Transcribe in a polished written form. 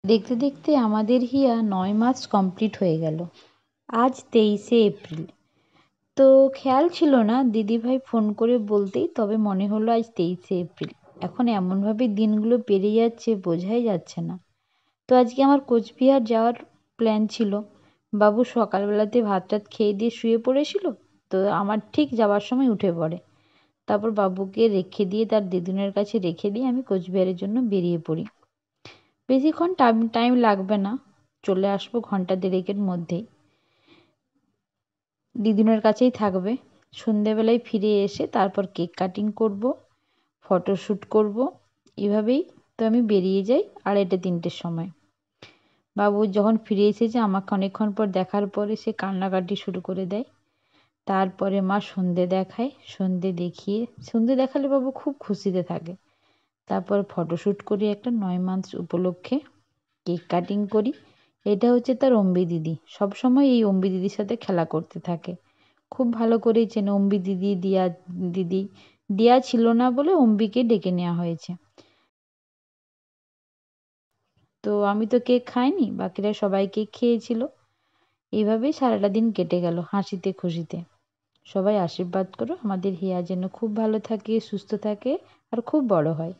দেখতে দেখতে আমাদের হিয়া 9 মাস কমপ্লিট হয়ে গেল। আজ 23শে এপ্রিল। তো খেয়াল ছিল না, দিদিভাই ফোন করে বলতেই তবে মনে হলো আজ 23শে এপ্রিল। এখন এমনভাবে দিনগুলো পেরিয়ে যাচ্ছে বোঝাই যাচ্ছে না। তো আজকে আমার কোচবিহার যাওয়ার প্ল্যান ছিল। বাবু সকালবেলাতে ভাত টাত খেয়ে দিয়ে শুয়ে পড়েছিল, তো আমার ঠিক যাওয়ার সময় উঠে পড়ে। তারপর বাবুকে রেখে দিয়ে, তার দিদুনের কাছে রেখে দিয়ে আমি কোচবিহারের জন্য বেরিয়ে পড়ি। বেশিক্ষণ টাইম লাগবে না, চলে আসবো ঘন্টা দেড়েকের মধ্যেই। দিদুনের কাছেই থাকবে। সন্ধেবেলায় ফিরে এসে তারপর কেক কাটিং করব, ফটোশ্যুট করব। এভাবেই তো আমি বেরিয়ে যাই 2:30-3টের সময়। বাবু যখন ফিরে এসেছে আমাকে অনেকক্ষণ পর দেখার পরে সে কান্নাকাটি শুরু করে দেয়। তারপরে মা সন্ধে দেখায়, সন্ধে দেখালে বাবু খুব খুশিতে থাকে। তারপর ফটোশ্যুট করি একটা 9 মাস উপলক্ষে, কেক কাটিং করি। এটা হচ্ছে তার অম্বি দিদি, সবসময় এই অম্বি দিদির সাথে খেলা করতে থাকে। খুব ভালো করেই চেনে অম্বি দিদি, দিদি। দিয়া ছিল না বলে অম্বিকে ডেকে নেওয়া হয়েছে। তো আমি তো কেক খাইনি, বাকিরা সবাই কেক খেয়েছিল। এইভাবেই সারাটা দিন কেটে গেল হাসিতে খুশিতে। সবাই আশীর্বাদ করো আমাদের হিয়া যেন খুব ভালো থাকে, সুস্থ থাকে আর খুব বড় হয়।